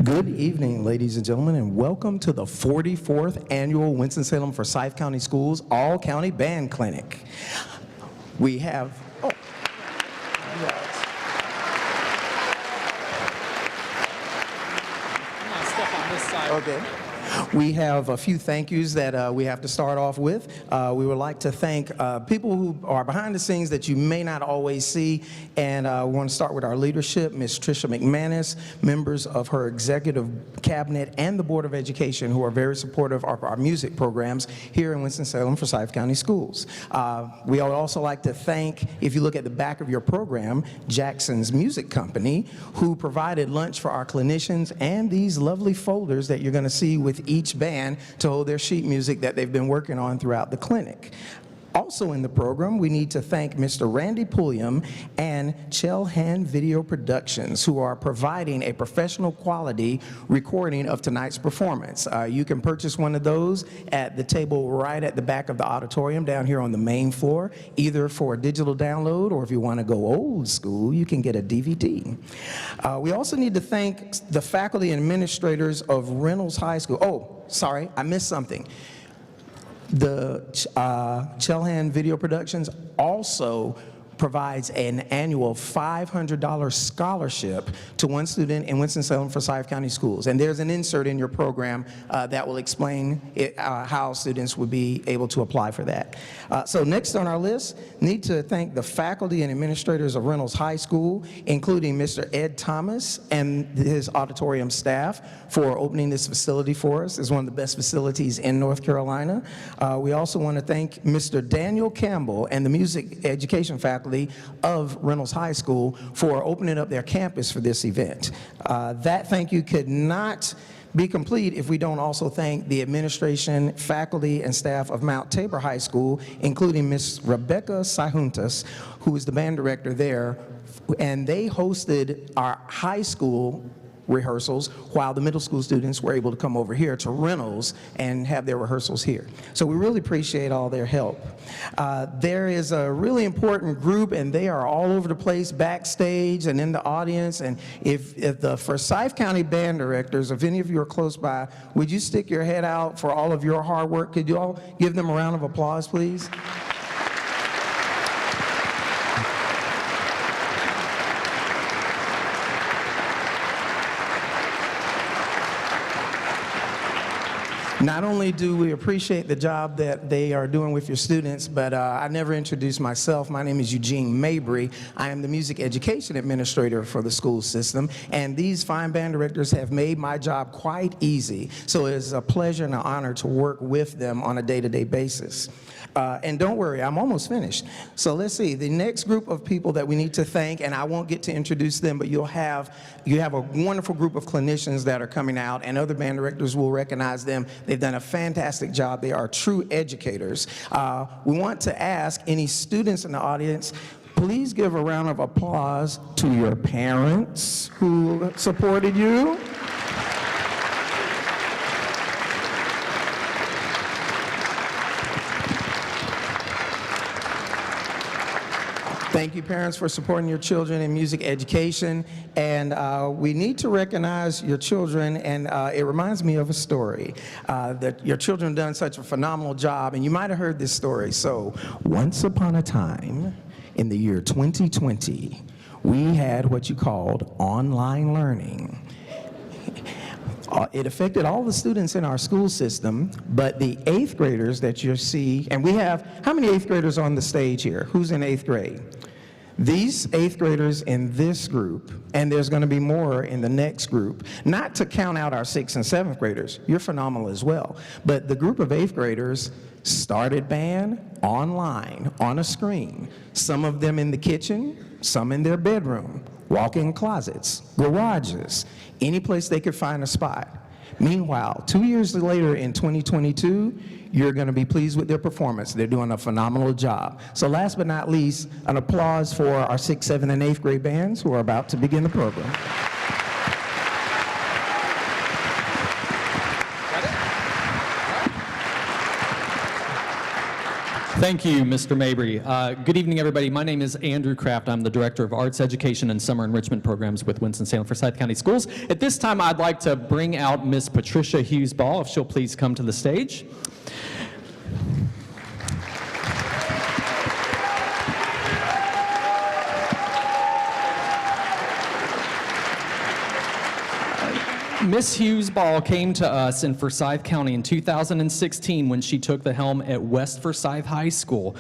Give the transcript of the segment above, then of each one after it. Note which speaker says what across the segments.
Speaker 1: Good evening, ladies and gentlemen, and welcome to the 44th Annual Winston-Salem Forsyth County Schools All-County Band Clinic. We have,
Speaker 2: I'm gonna step on this side.
Speaker 1: okay. We have a few thank yous that we have to start off with. We would like to thank people who are behind the scenes that you may not always see, and we want to start with our leadership, Ms. Tricia McManus, members of her executive cabinet and the Board of Education who are very supportive of our music programs here in Winston-Salem Forsyth County Schools. We would also like to thank, if you look at the back of your program, Jackson's Music Company, who provided lunch for our clinicians and these lovely folders that you're going to see with each band to hold their sheet music that they've been working on throughout the clinic. Also in the program, we need to thank Mr. Randy Pulliam and Chelhan Video Productions, who are providing a professional quality recording of tonight's performance. You can purchase one of those at the table right at the back of the auditorium down here on the main floor, either for a digital download or if you want to go old school, you can get a DVD. We also need to thank the faculty and administrators of Reynolds High School. Oh, sorry, I missed something. The Chelhan Video Productions also provides an annual $500 scholarship to one student in Winston-Salem Forsyth County Schools. And there's an insert in your program that will explain how students would be able to apply for that. So next on our list, need to thank the faculty and administrators of Reynolds High School, including Mr. Ed Thomas and his auditorium staff for opening this facility for us. It's one of the best facilities in North Carolina. We also want to thank Mr. Daniel Campbell and the music education faculty of Reynolds High School for opening up their campus for this event. That thank you could not be complete if we don't also thank the administration, faculty, and staff of Mount Tabor High School, including Ms. Rebecca Sahuntas, who is the band director there, and they hosted our high school rehearsals while the middle school students were able to come over here to Reynolds and have their rehearsals here. So we really appreciate all their help. There is a really important group, and they are all over the place backstage and in the audience, and if the Forsyth County Band directors, if any of you are close by, would you stick your head out for all of your hard work? Could you all give them a round of applause, please? Not only do we appreciate the job that they are doing with your students, but I never introduced myself. My name is Eugene Mabry. I am the music education administrator for the school system, and these fine band directors have made my job quite easy. So it's a pleasure and an honor to work with them on a day-to-day basis. And don't worry, I'm almost finished. So let's see, the next group of people that we need to thank, and I won't get to introduce them, but you have a wonderful group of clinicians that are coming out, and other band directors will recognize them. They've done a fantastic job. They are true educators. We want to ask any students in the audience, please give a round of applause to your parents who supported you. Thank you, parents, for supporting your children in music education. And we need to recognize your children, and it reminds me of a story that your children have done such a phenomenal job, and you might have heard this story. So, once upon a time, in the year 2020, we had what you called online learning. It affected all the students in our school system, but the 8th graders that you see, and we have, how many 8th graders on the stage here? Who's in 8th grade? These 8th graders in this group, and there's going to be more in the next group, not to count out our 6th and 7th graders, you're phenomenal as well, but the group of 8th graders started band online, on a screen, some of them in the kitchen, some in their bedroom, walk-in closets, garages, any place they could find a spot. Meanwhile, 2 years later in 2022, you're going to be pleased with their performance. They're doing a phenomenal job. So last but not least, an applause for our 6th, 7th, and 8th grade bands who are about to begin the program.
Speaker 2: Thank you, Mr. Mabry. Good evening, everybody. My name is Andrew Kraft. I'm the Director of Arts Education and Summer Enrichment Programs with Winston-Salem Forsyth County Schools. At this time, I'd like to bring out Miss Patricia Hughes-Ball, if she'll please come to the stage. Miss Hughes-Ball came to us in Forsyth County in 2016 when she took the helm at West Forsyth High School.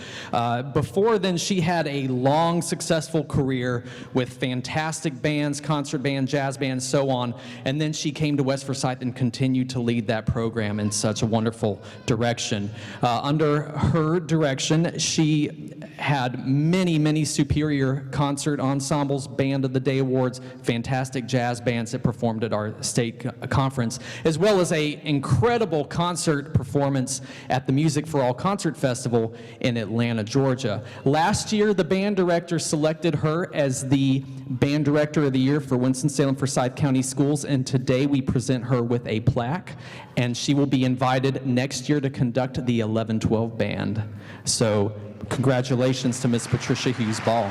Speaker 2: Before then, she had a long, successful career with fantastic bands, concert band, jazz band, so on. And then she came to West Forsyth and continued to lead that program in such a wonderful direction. Under her direction, she had many, many superior concert ensembles, Band of the Day awards, fantastic jazz bands that performed at our state conference, as well as an incredible concert performance at the Music for All Concert Festival in Atlanta, Georgia. Last year, the band director selected her as the Band Director of the Year for Winston-Salem Forsyth County Schools, and today we present her with a plaque, and she will be invited next year to conduct the 11-12 band. So congratulations to Miss Patricia Hughes-Ball.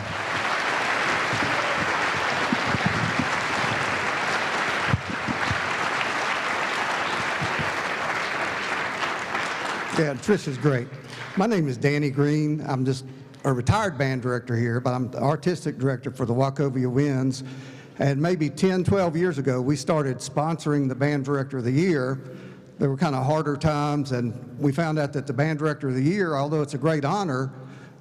Speaker 3: Yeah, Trisha's great. My name is Danny Green. I'm just a retired band director here, but I'm the artistic director for the Wachovia Winds. And maybe 10, 12 years ago, we started sponsoring the Band Director of the Year. There were kind of harder times, and we found out that the Band Director of the Year, although it's a great honor,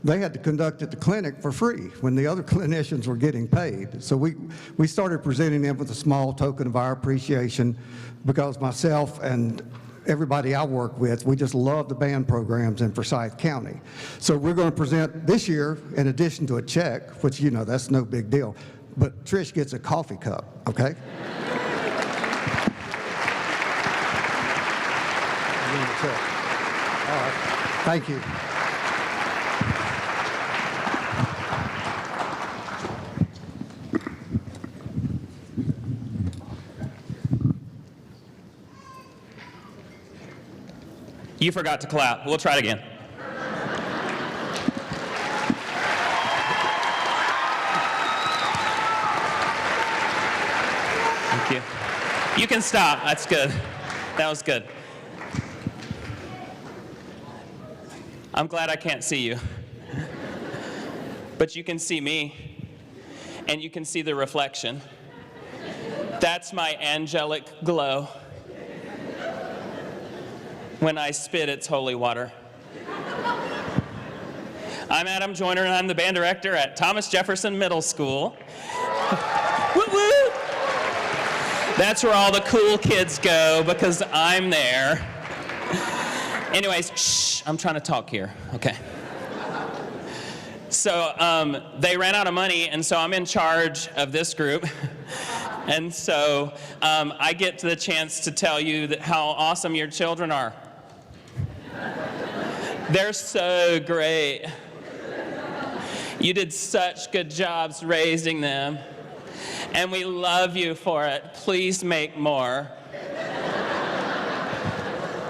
Speaker 3: they had to conduct at the clinic for free when the other clinicians were getting paid. So we started presenting them with a small token of our appreciation, because myself and everybody I work with, we just love the band programs in Forsyth County. So we're going to present this year, in addition to a check, which, you know, that's no big deal, but Trish gets a coffee cup, okay? All right, thank you.
Speaker 4: You forgot to clap. We'll try it again. Thank you. You can stop. That's good. That was good. I'm glad I can't see you. But you can see me, and you can see the reflection. That's my angelic glow. When I spit, it's holy water. I'm Adam Joyner, and I'm the band director at Thomas Jefferson Middle School. Woo woo! That's where all the cool kids go, because I'm there. Anyways, shh, I'm trying to talk here, okay. So they ran out of money, and so I'm in charge of this group. And so I get the chance to tell you that how awesome your children are. They're so great. You did such good jobs raising them, and we love you for it. Please make more.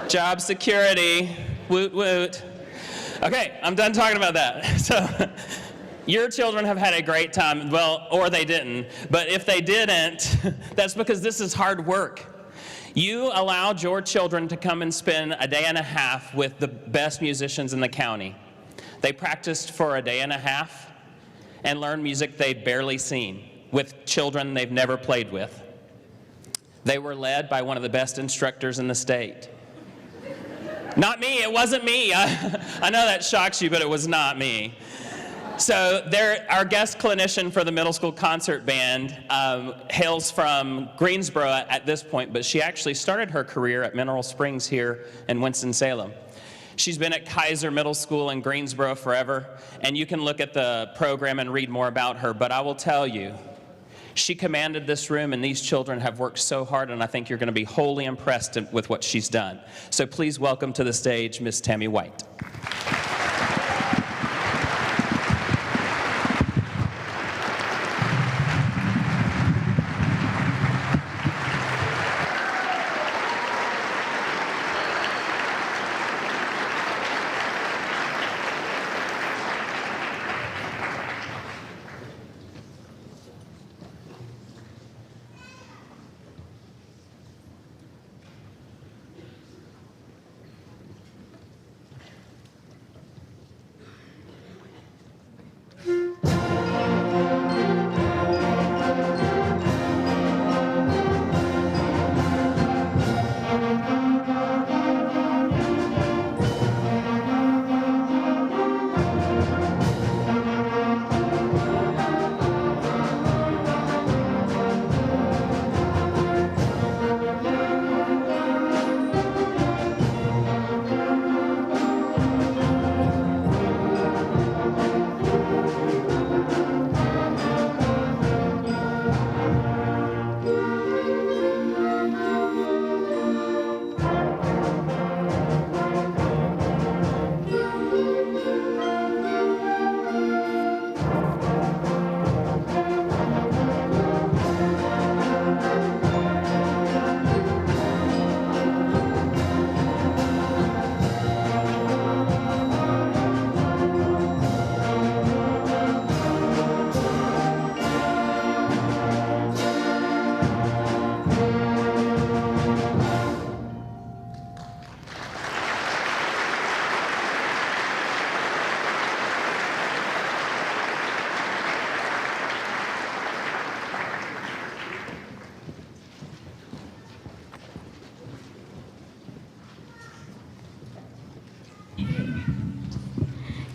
Speaker 4: Job security, woot woot. Okay, I'm done talking about that. So, your children have had a great time, well, or they didn't, but if they didn't, that's because this is hard work. You allowed your children to come and spend a day and a half with the best musicians in the county. They practiced for a day and a half and learned music they'd barely seen with children they've never played with. They were led by one of the best instructors in the state. Not me, it wasn't me. I know that shocks you, but it was not me. So our guest clinician for the middle school concert band hails from Greensboro at this point, but she actually started her career at Mineral Springs here in Winston-Salem. She's been at Kaiser Middle School in Greensboro forever, and you can look at the program and read more about her, but I will tell you, she commanded this room, and these children have worked so hard, and I think you're going to be wholly impressed with what she's done. So please welcome to the stage Miss Tammy White.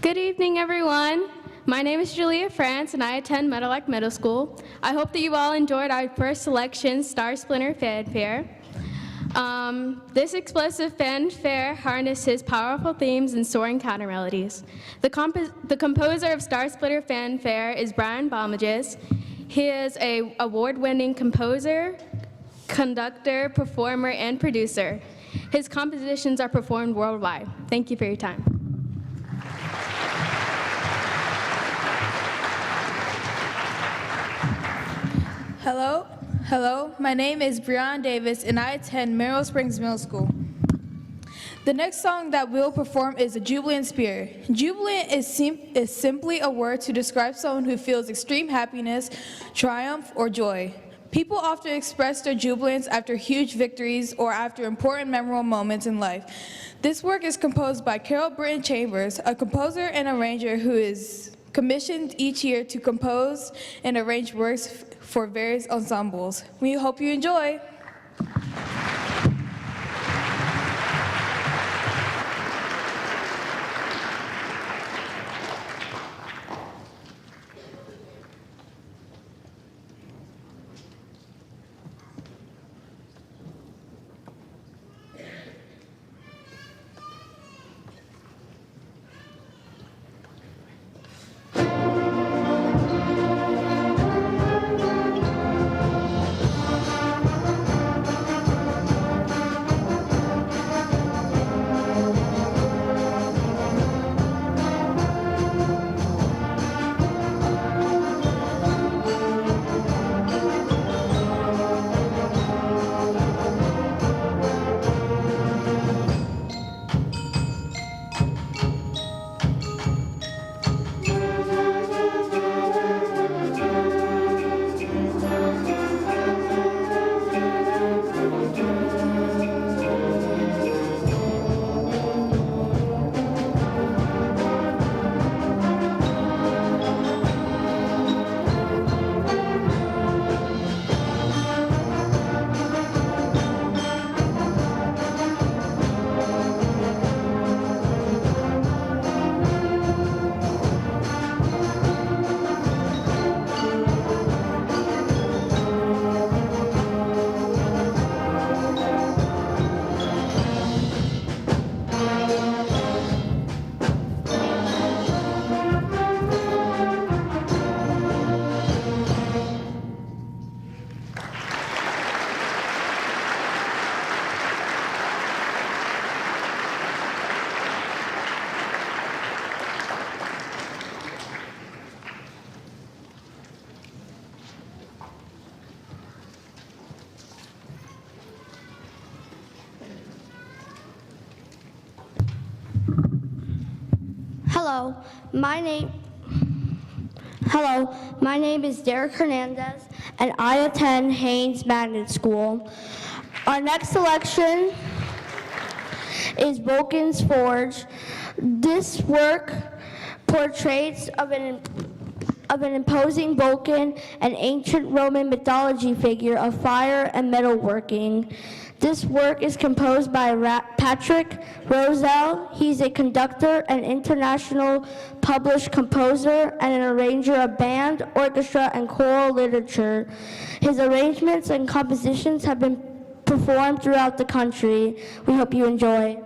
Speaker 5: Good evening, everyone. My name is Julia France, and I attend Meadowlark Middle School. I hope that you all enjoyed our first selection, Star Splinter Fanfare. This explosive fanfare harnesses powerful themes and soaring counter melodies. The composer of Star Splitter Fanfare is Brian Balmages. He is an award-winning composer, conductor, performer, and producer. His compositions are performed worldwide. Thank you for your time.
Speaker 6: Hello, my name is Breon Davis and I attend Merrill Springs Middle School. The next song that we'll perform is a jubilant spirit. Jubilant is simply a word to describe someone who feels extreme happiness, triumph, or joy. People often express their jubilance after huge victories or after important memorable moments in life. This work is composed by Carol Britton Chambers, a composer and arranger who is commissioned each year to compose and arrange works for various ensembles. We hope you enjoy.
Speaker 7: Hello, my name is Derek Hernandez, and I attend Haynes Magnet School. Our next selection is Vulcan's Forge. This work portraits of an imposing Vulcan, an ancient Roman mythology figure of fire and metalworking. This work is composed by Patrick Rosell. He's a conductor, an international published composer, and an arranger of band, orchestra, and choral literature. His arrangements and compositions have been performed throughout the country. We hope you enjoy.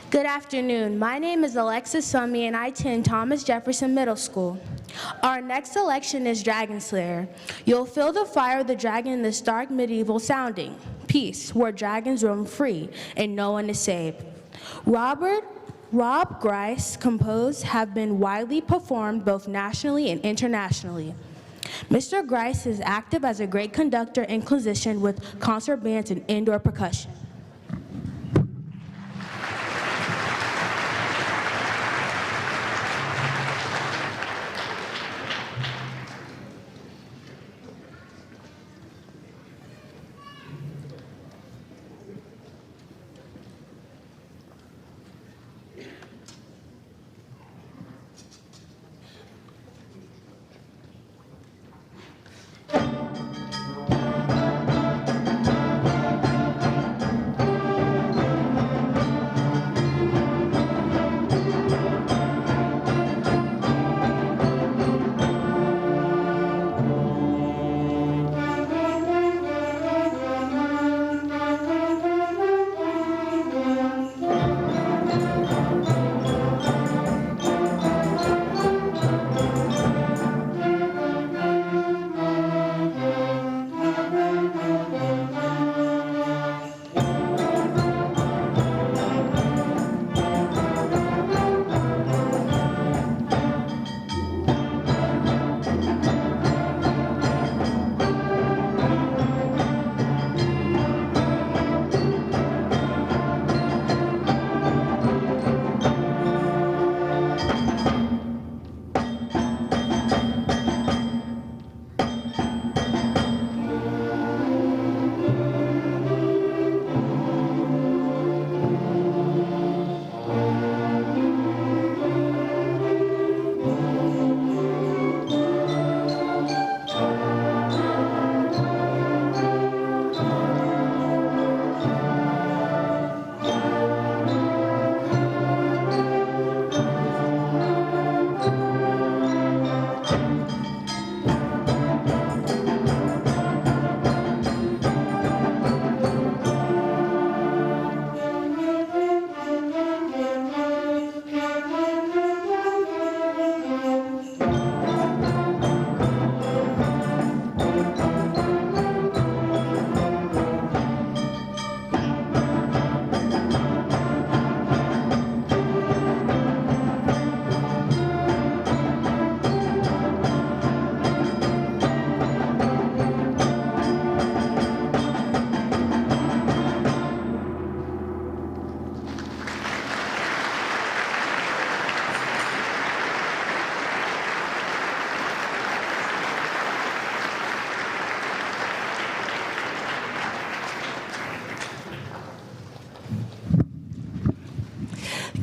Speaker 7: Good afternoon. My name is Alexis Summy and I attend Thomas Jefferson Middle School. Our next selection is Dragon Slayer. You'll feel the fire of the dragon in this dark medieval sounding piece where dragons roam free and no one is saved. Rob Grice composed have been widely performed both nationally and internationally. Mr. Grice is active as a great conductor and musician with concert bands and indoor percussion.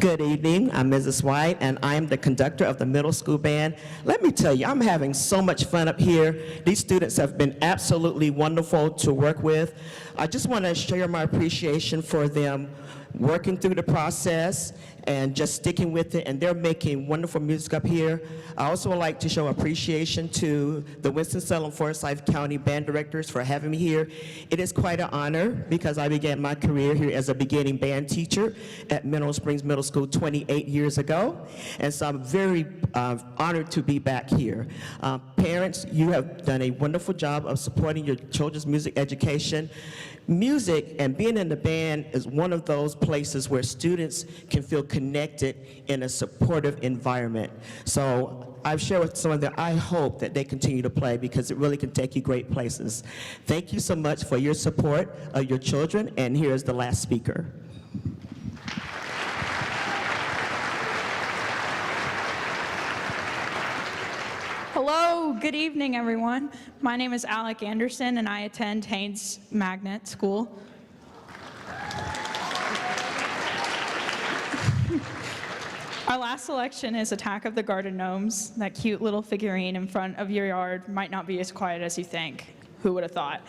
Speaker 8: Good evening, I'm Mrs. White, and I'm the conductor of the middle school band. Let me tell you, I'm having so much fun up here. These students have been absolutely wonderful to work with. I just want to share my appreciation for them working through the process and just sticking with it, and they're making wonderful music up here. I also would like to show appreciation to the Winston-Salem Forsyth County Band Directors for having me here. It is quite an honor because I began my career here as a beginning band teacher at Mineral Springs Middle School 28 years ago, and so I'm very honored to be back here. Parents, you have done a wonderful job of supporting your children's music education. Music and being in the band is one of those places where students can feel connected in a supportive environment. So I've shared with some of them, I hope that they continue to play because it really can take you great places. Thank you so much for your support of your children, and here is the last speaker.
Speaker 9: Hello, good evening, everyone. My name is Alec Anderson, and I attend Haynes Magnet School. Our last selection is Attack of the Garden Gnomes. That cute little figurine in front of your yard might not be as quiet as you think. Who would have thought?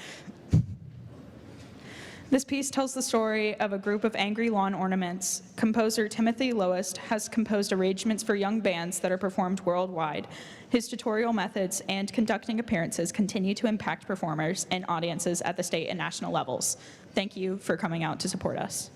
Speaker 9: This piece tells the story of a group of angry lawn ornaments. Composer Timothy Lowest has composed arrangements for young bands that are performed worldwide. His tutorial methods and conducting appearances continue to impact performers and audiences at the state and national levels. Thank you for coming out to support us.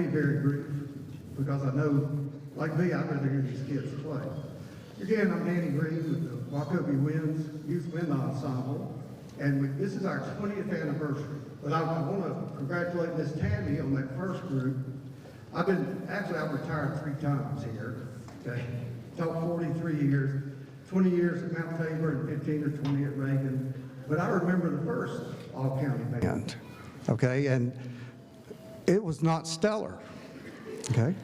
Speaker 3: be very brief because I know, like me, I'd rather hear these kids play. Again, I'm Danny Green with the Wachovia Winds Youth Wind Ensemble, and this is our 20th anniversary. But I want to congratulate Miss Tammy on that first group. I've retired 3 times here, okay? Taught 43 years, 20 years at Mount Tabor and 15 or 20 at Reagan. But I remember the first All-County Band, okay? And it was not stellar, okay?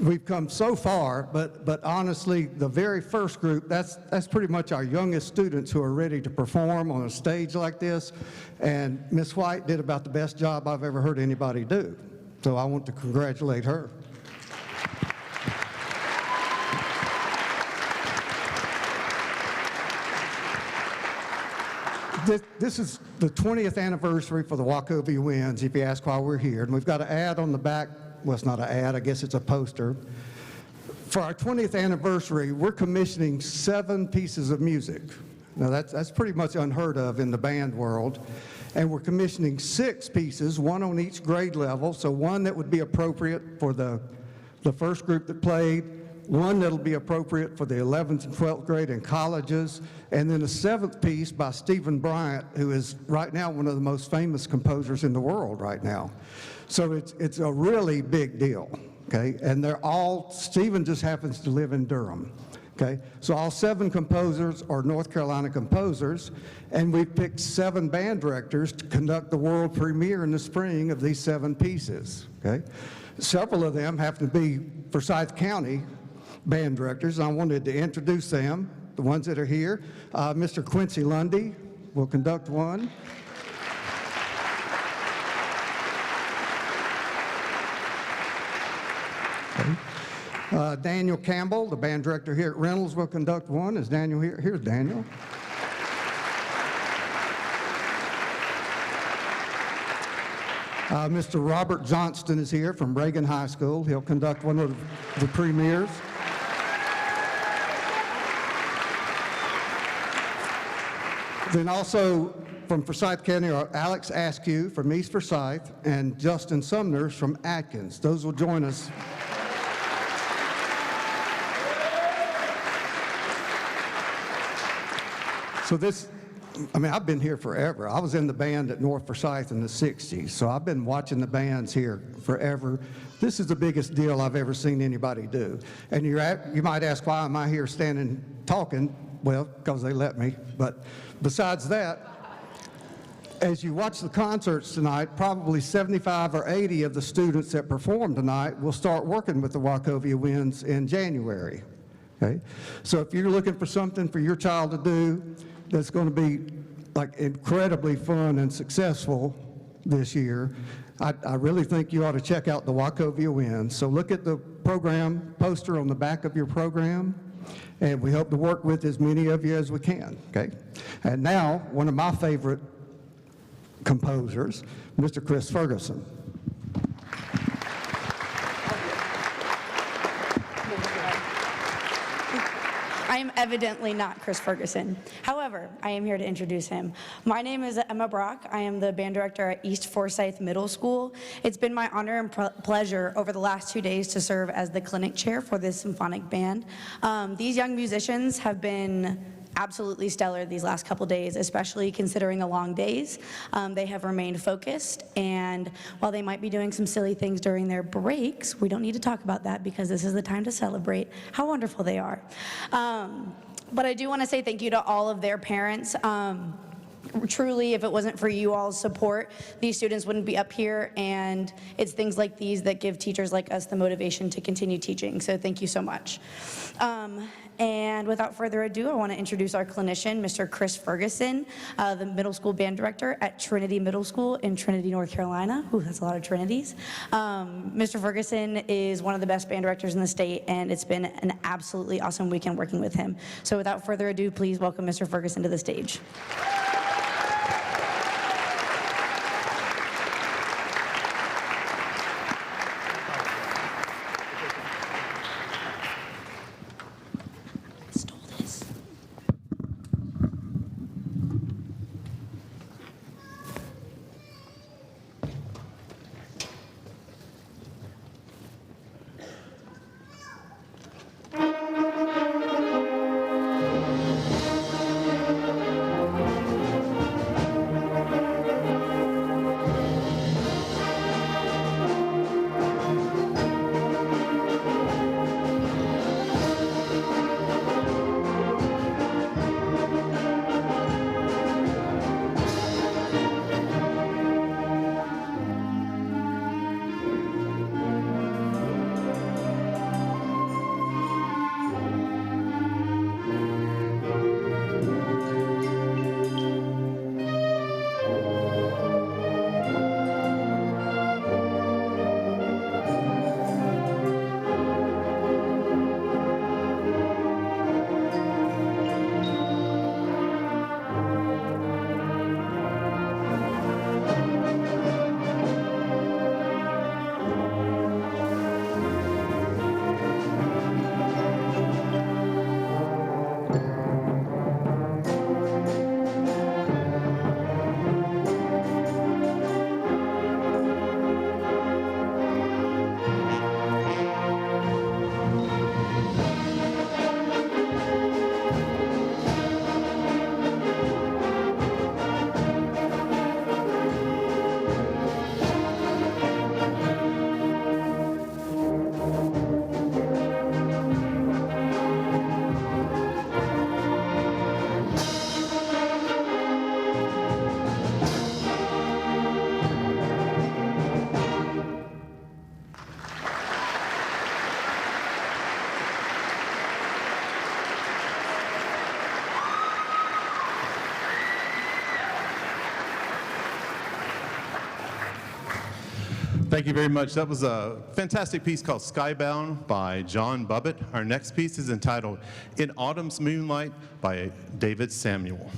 Speaker 3: We've come so far, but honestly, the very first group, that's pretty much our youngest students who are ready to perform on a stage like this. And Miss White did about the best job I've ever heard anybody do. So I want to congratulate her. This is the 20th anniversary for the Wachovia Winds, if you ask why we're here. And we've got an ad on the back. Well, it's not an ad, I guess it's a poster. For our 20th anniversary, we're commissioning 7 pieces of music. Now, that's pretty much unheard of in the band world. And we're commissioning 6 pieces, 1 on each grade level. So 1 that would be appropriate for the first group that played, 1 that'll be appropriate for the 11th and 12th grade in colleges, and then a 7th piece by Stephen Bryant, who is right now one of the most famous composers in the world right now. So it's a really big deal, okay? And Stephen just happens to live in Durham, okay? So all 7 composers are North Carolina composers, and we've picked 7 band directors to conduct the world premiere in the spring of these 7 pieces, okay? Several of them happen to be Forsyth County band directors. I wanted to introduce them, the ones that are here. Mr. Quincy Lundy will conduct one. Daniel Campbell, the band director here at Reynolds, will conduct one. Is Daniel here? Here's Daniel. Mr. Robert Johnston is here from Reagan High School. He'll conduct one of the premieres. Then also from Forsyth County are Alex Askew from East Forsyth and Justin Sumners from Atkins. Those will join us. So I've been here forever. I was in the band at North Forsyth in the 60s, so I've been watching the bands here forever. This is the biggest deal I've ever seen anybody do. And you might ask, why am I here standing talking? Well, because they let me. But besides that, as you watch the concerts tonight, probably 75 or 80 of the students that perform tonight will start working with the Wachovia Winds in January. Okay? So if you're looking for something for your child to do that's going to be like incredibly fun and successful this year, I really think you ought to check out the Wachovia Winds. So look at the program poster on the back of your program, and we hope to work with as many of you as we can, okay? And now, one of my favorite composers, Mr. Chris Ferguson.
Speaker 10: I am evidently not Chris Ferguson. However, I am here to introduce him. My name is Emma Brock. I am the band director at East Forsyth Middle School. It's been my honor and pleasure over the last 2 days to serve as the clinic chair for this symphonic band. These young musicians have been absolutely stellar these last couple days, especially considering the long days. They have remained focused, and while they might be doing some silly things during their breaks, we don't need to talk about that because this is the time to celebrate how wonderful they are. But I do want to say thank you to all of their parents. Truly, if it wasn't for you all's support, these students wouldn't be up here, and it's things like these that give teachers like us the motivation to continue teaching, so thank you so much. And without further ado, I want to introduce our clinician, Mr. Chris Ferguson, the middle school band director at Trinity Middle School in Trinity, North Carolina. Ooh, that's a lot of Trinities. Mr. Ferguson is one of the best band directors in the state, and it's been an absolutely awesome weekend working with him. So without further ado, please welcome Mr. Ferguson to the stage.
Speaker 11: Thank you very much. That was a fantastic piece called Skybound by John Bubbett. Our next piece is entitled In Autumn's Moonlight by David Samuel.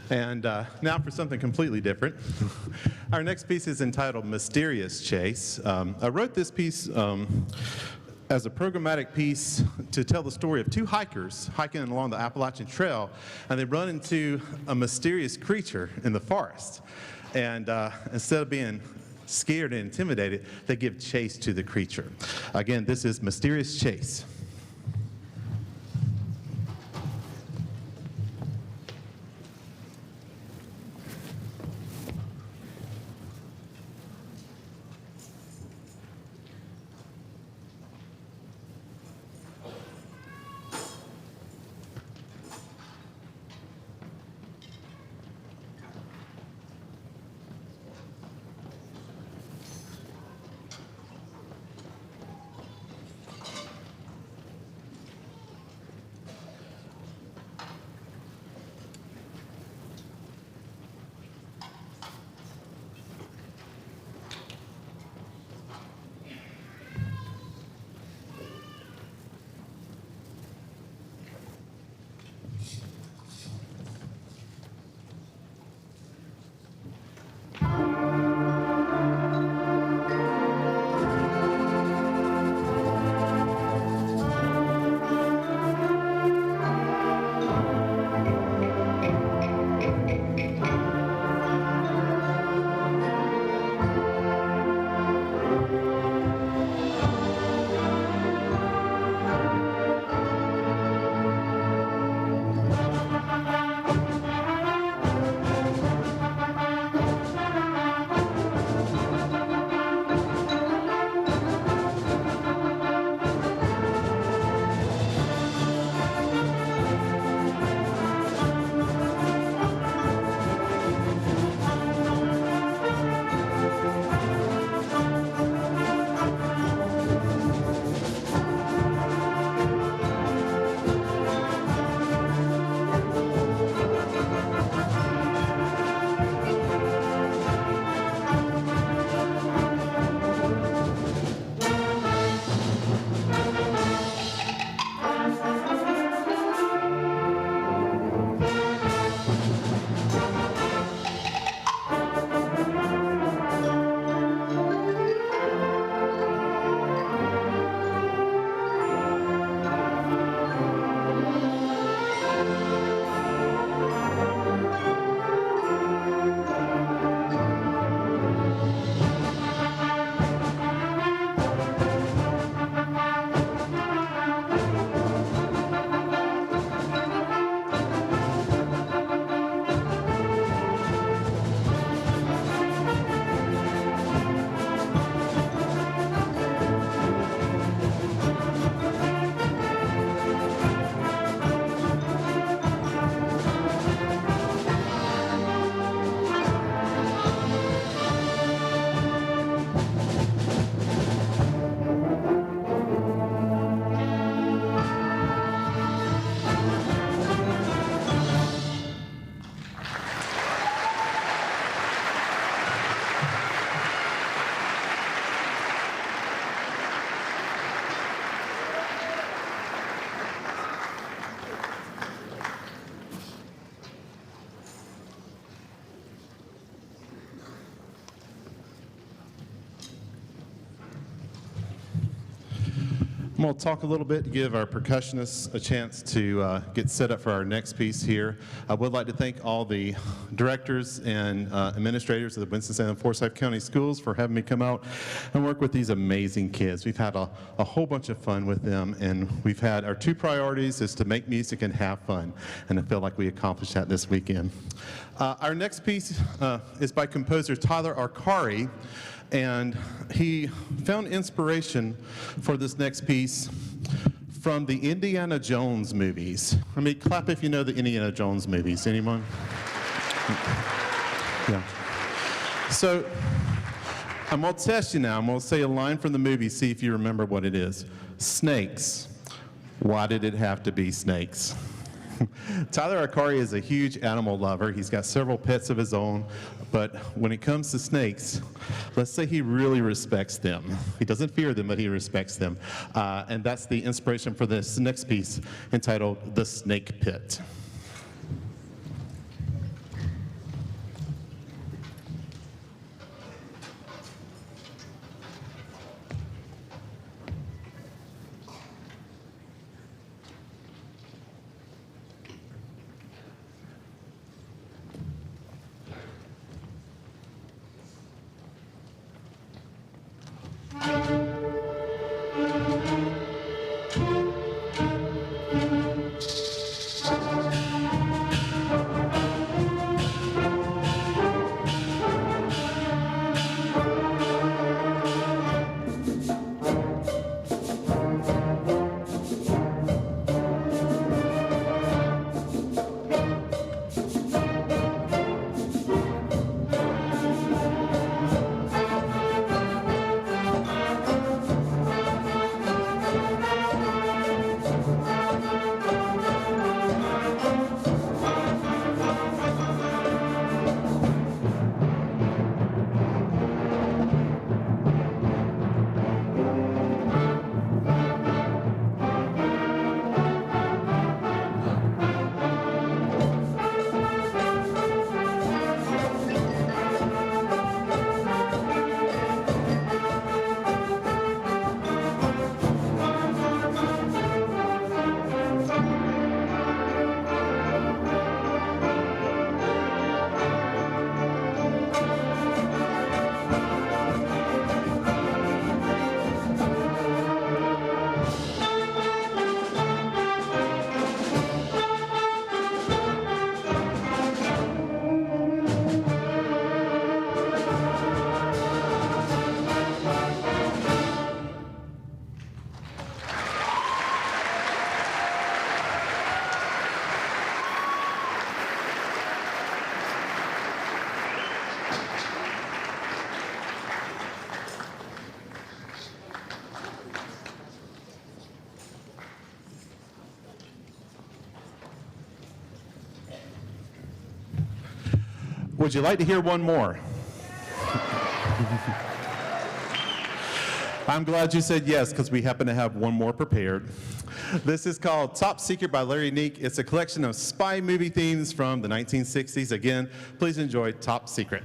Speaker 11: And now for something completely different. Our next piece is entitled Mysterious Chase. I wrote this piece as a programmatic piece to tell the story of two hikers hiking along the Appalachian Trail, and they run into a mysterious creature in the forest. And instead of being scared and intimidated, they give chase to the creature. Again, this is Mysterious Chase. going to talk a little bit to give our percussionists a chance to get set up for our next piece here. I would like to thank all the directors and administrators of the Winston-Salem Forsyth County Schools for having me come out and work with these amazing kids. We've had a whole bunch of fun with them, and we've had our two priorities is to make music and have fun, and I feel like we accomplished that this weekend. Our next piece is by composer Tyler Arcari, and he found inspiration for this next piece from the Indiana Jones movies. I mean, clap if you know the Indiana Jones movies. Anyone? Yeah. So I'm going to test you now. I'm going to say a line from the movie, see if you remember what it is. Snakes. Why did it have to be snakes? Tyler Arcari is a huge animal lover. He's got several pets of his own, but when it comes to snakes, let's say he really respects them. He doesn't fear them, but he respects them. And that's the inspiration for this next piece entitled The Snake Pit. Would you like to hear one more? I'm glad you said yes, because we happen to have one more prepared. This is called Top Secret by Larry Neek. It's a collection of spy movie themes from the 1960s. Again, please enjoy Top Secret.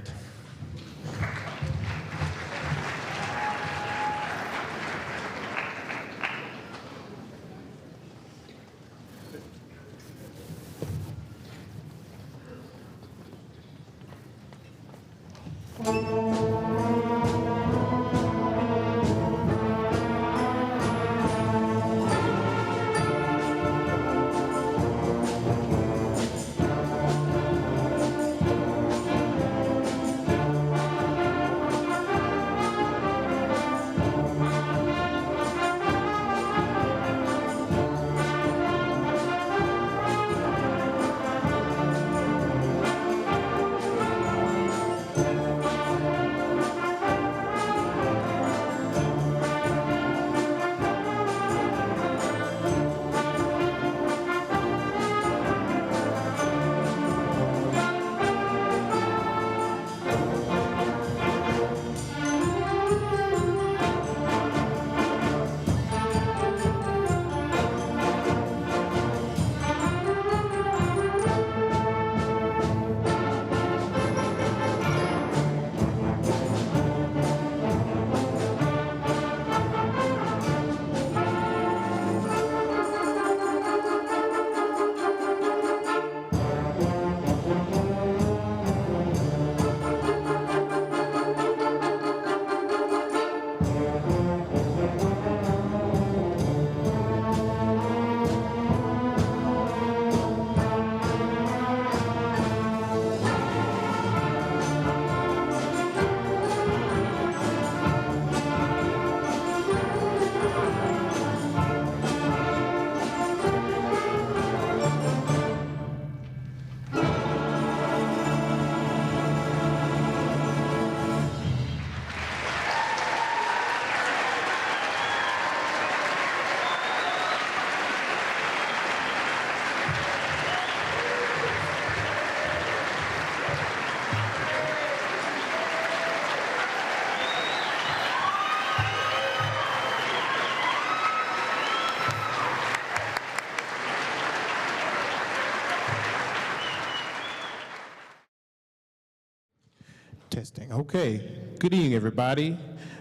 Speaker 12: Testing. Okay. Good evening, everybody.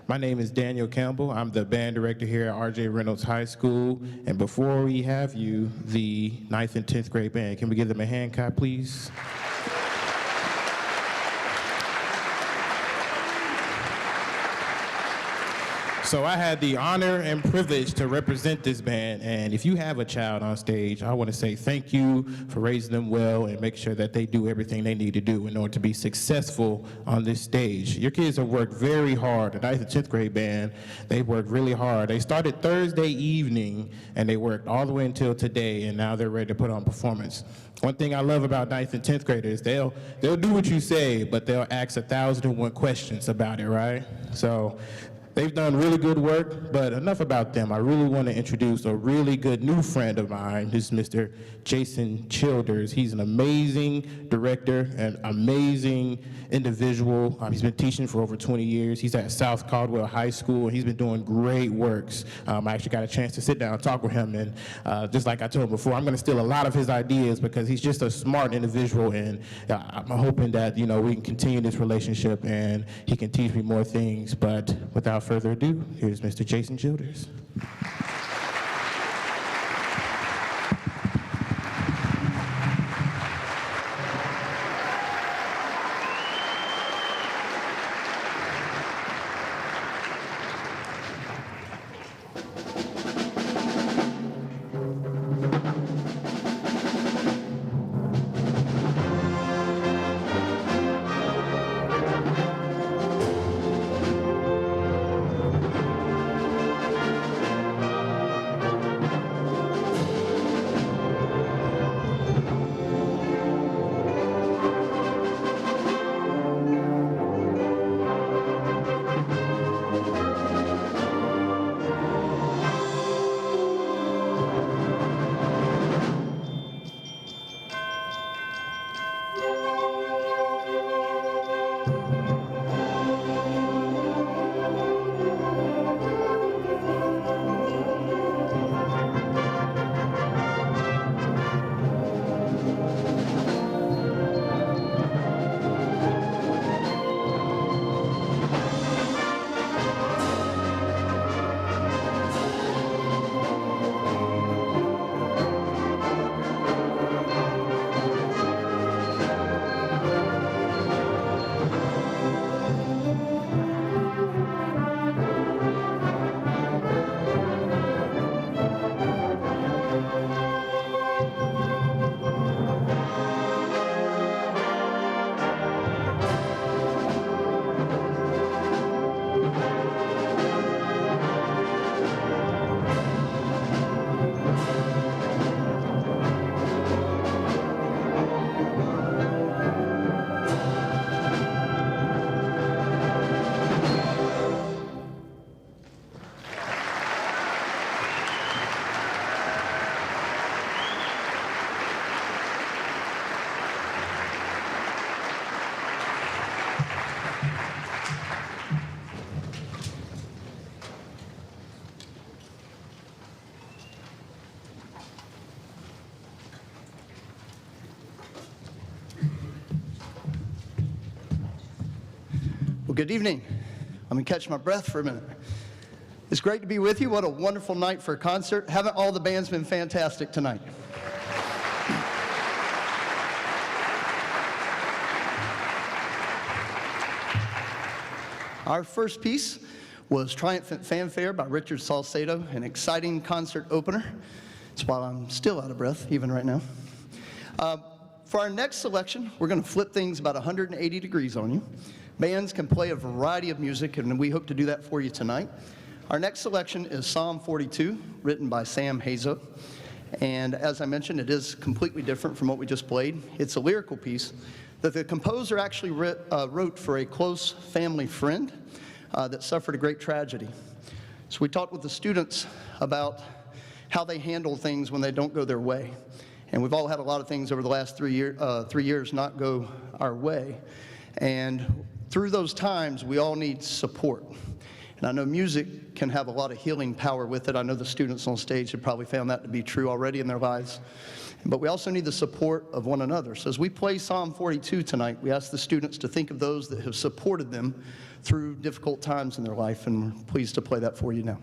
Speaker 12: My name is Daniel Campbell. I'm the band director here at R.J. Reynolds High School. And before we have you, the 9th and 10th grade band, can we give them a hand clap, please? So I had the honor and privilege to represent this band, and if you have a child on stage, I want to say thank you for raising them well and make sure that they do everything they need to do in order to be successful on this stage. Your kids have worked very hard. The 9th and 10th grade band, they worked really hard. They started Thursday evening, and they worked all the way until today, and now they're ready to put on performance. One thing I love about 9th and 10th graders, they'll do what you say, but they'll ask 1,001 questions about it, right? So they've done really good work, but enough about them. I really want to introduce a really good new friend of mine. This is Mr. Jason Childers. He's an amazing director, an amazing individual. He's been teaching for over 20 years. He's at South Caldwell High School, and he's been doing great works. I actually got a chance to sit down and talk with him, and just like I told him before, I'm going to steal a lot of his ideas because he's just a smart individual, and I'm hoping that, you know, we can continue this relationship and he can teach me more things. But without further ado, here's Mr. Jason Childers.
Speaker 13: Well, good evening. I'm going to catch my breath for a minute. It's great to be with you. What a wonderful night for a concert. Haven't all the bands been fantastic tonight? Our first piece was Triumphant Fanfare by Richard Salcedo, an exciting concert opener. It's while I'm still out of breath, even right now. For our next selection, we're going to flip things about 180 degrees on you. Bands can play a variety of music, and we hope to do that for you tonight. Our next selection is Psalm 42, written by Sam Hazo. And as I mentioned, it is completely different from what we just played. It's a lyrical piece that the composer actually wrote for a close family friend that suffered a great tragedy. So we talked with the students about how they handle things when they don't go their way. And we've all had a lot of things over the last 3 years not go our way. And through those times, we all need support. And I know music can have a lot of healing power with it. I know the students on stage have probably found that to be true already in their lives. But we also need the support of one another. So as we play Psalm 42 tonight, we ask the students to think of those that have supported them through difficult times in their life, and we're pleased to play that for you now.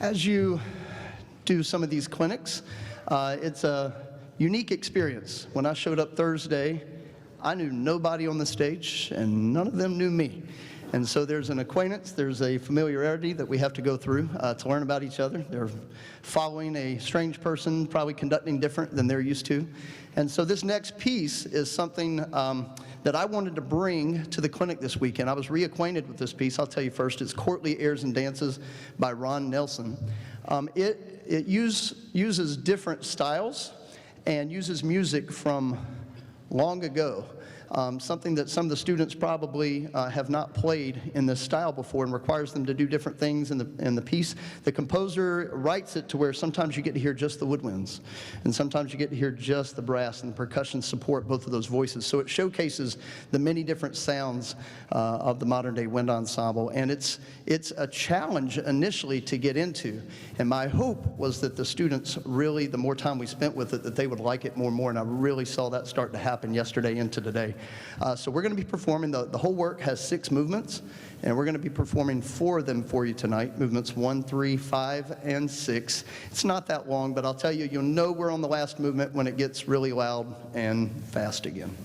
Speaker 13: As you do some of these clinics, it's a unique experience. When I showed up Thursday, I knew nobody on the stage, and none of them knew me. And so there's an acquaintance, there's a familiarity that we have to go through to learn about each other. They're following a strange person, probably conducting different than they're used to. And so this next piece is something that I wanted to bring to the clinic this weekend. I was reacquainted with this piece. I'll tell you first. It's Courtly Airs and Dances by Ron Nelson. It uses different styles and uses music from long ago. Something that some of the students probably have not played in this style before, and requires them to do different things in the piece. The composer writes it to where sometimes you get to hear just the woodwinds, and sometimes you get to hear just the brass, and the percussion support both of those voices. So it showcases the many different sounds of the modern day wind ensemble, and it's a challenge initially to get into. And my hope was that the students really, the more time we spent with it, that they would like it more and more, and I really saw that start to happen yesterday into today. So we're going to be performing, the whole work has 6 movements, and we're going to be performing 4 of them for you tonight, movements 1, 3, 5, and 6. It's not that long, but I'll tell you, you'll know we're on the last movement when it gets really loud and fast again.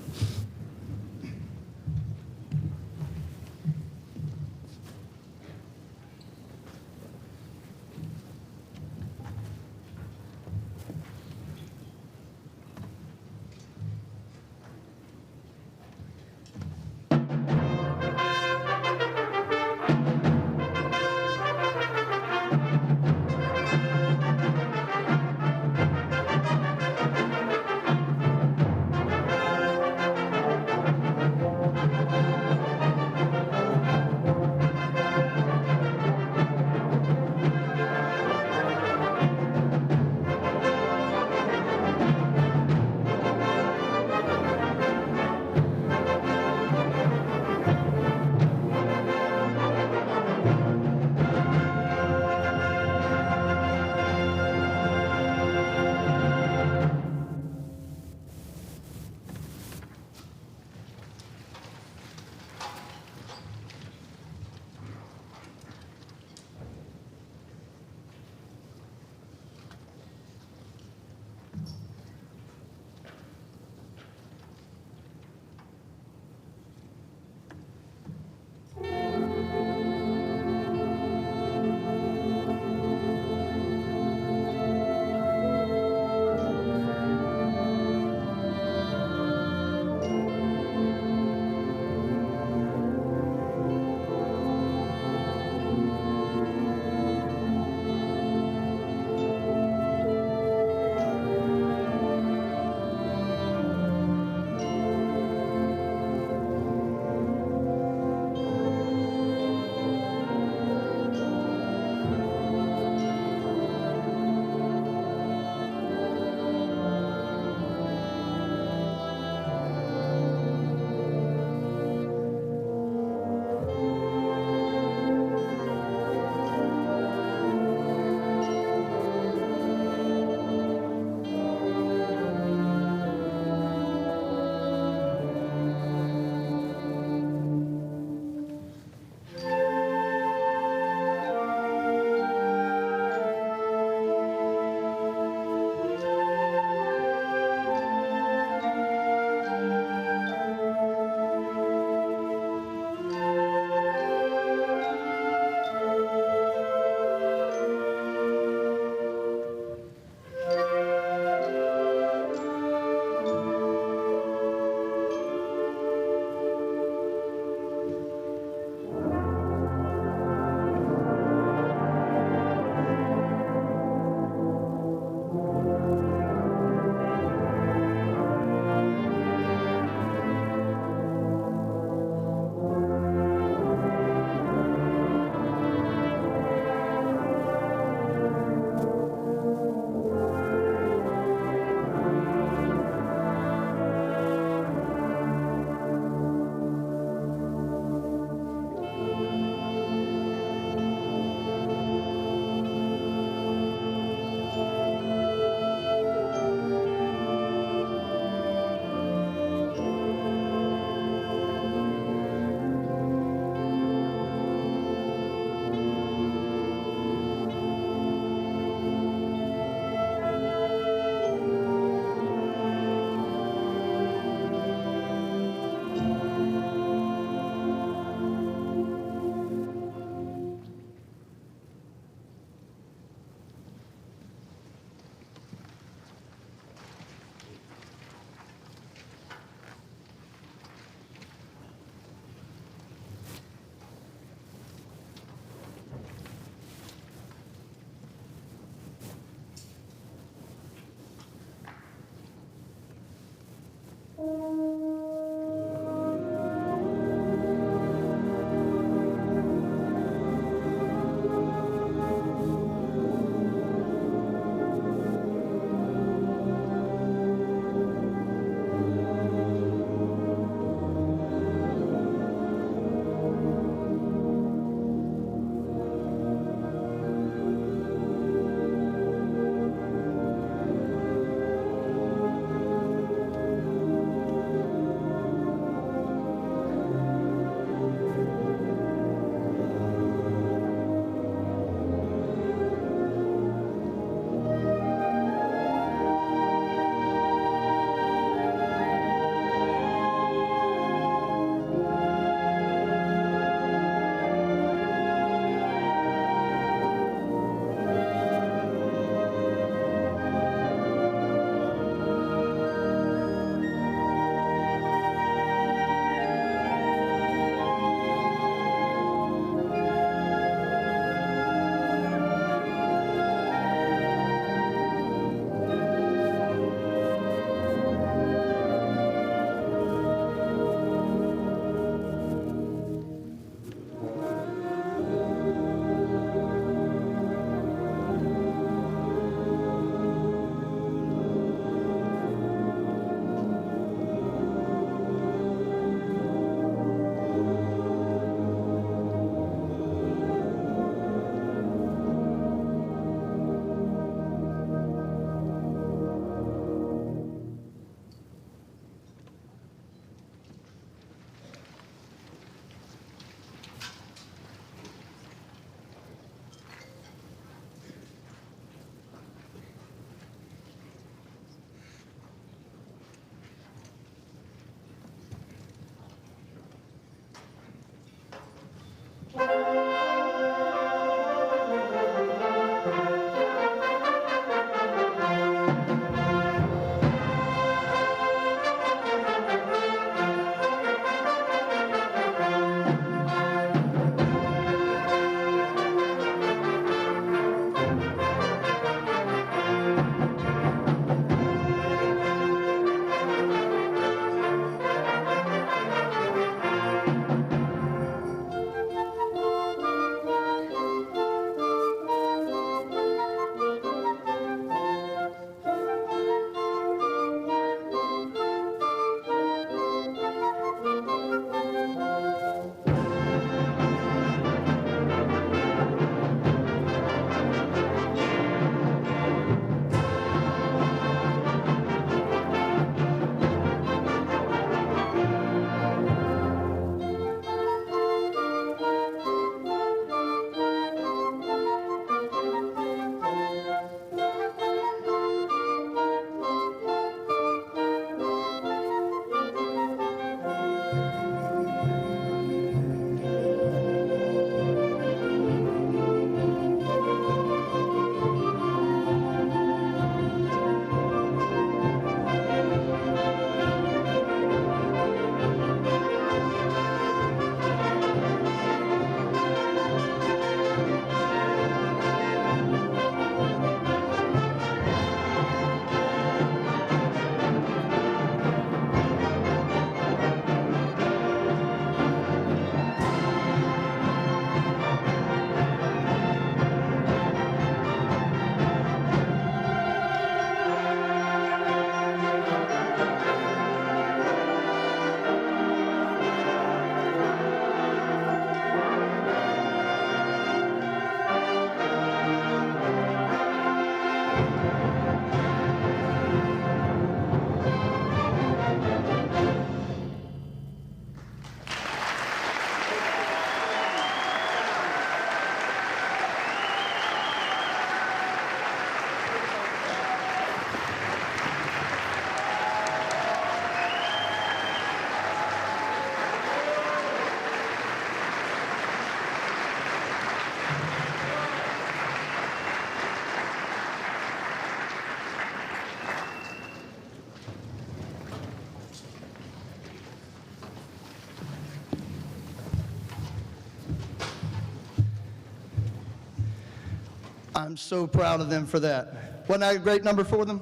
Speaker 13: I'm so proud of them for that. Wasn't that a great number for them?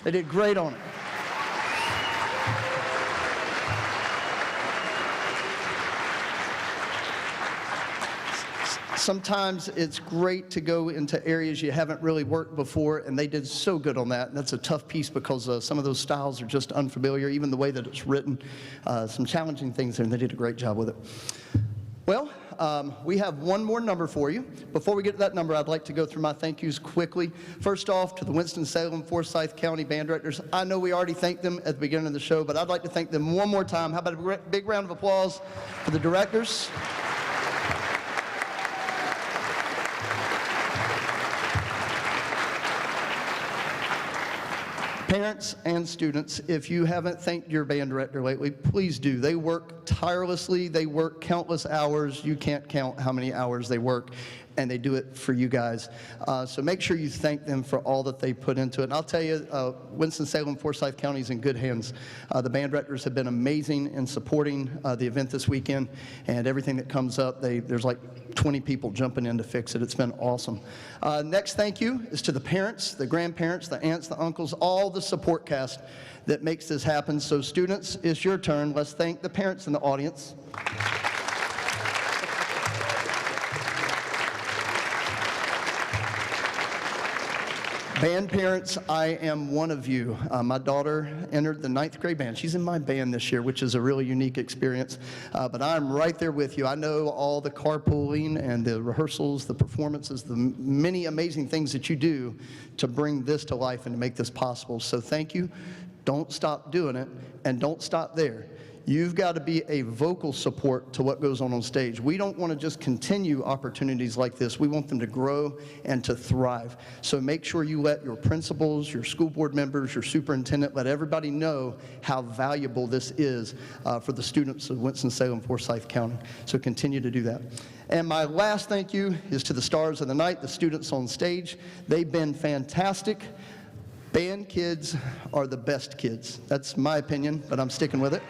Speaker 13: They did great on it. Sometimes it's great to go into areas you haven't really worked before, and they did so good on that. And that's a tough piece because some of those styles are just unfamiliar, even the way that it's written. Some challenging things there, and they did a great job with it. Well, we have one more number for you. Before we get to that number, I'd like to go through my thank yous quickly. First off, to the Winston-Salem, Forsyth County Band Directors. I know we already thanked them at the beginning of the show, but I'd like to thank them one more time. How about a big round of applause for the directors? Parents and students, if you haven't thanked your band director lately, please do. They work tirelessly. They work countless hours. You can't count how many hours they work, and they do it for you guys. So make sure you thank them for all that they put into it. And I'll tell you, Winston-Salem, Forsyth County is in good hands. The band directors have been amazing in supporting the event this weekend, and everything that comes up, there's like 20 people jumping in to fix it. It's been awesome. Next thank you is to the parents, the grandparents, the aunts, the uncles, all the support cast that makes this happen. So students, it's your turn. Let's thank the parents in the audience. Band parents, I am one of you. My daughter entered the 9th grade band. She's in my band this year, which is a really unique experience. But I'm right there with you. I know all the carpooling and the rehearsals, the performances, the many amazing things that you do to bring this to life and to make this possible. So thank you. Don't stop doing it, and don't stop there. You've got to be a vocal support to what goes on stage. We don't want to just continue opportunities like this. We want them to grow and to thrive. So make sure you let your principals, your school board members, your superintendent, let everybody know how valuable this is for the students of Winston-Salem, Forsyth County. So continue to do that. And my last thank you is to the stars of the night, the students on stage. They've been fantastic. Band kids are the best kids. That's my opinion, but I'm sticking with it.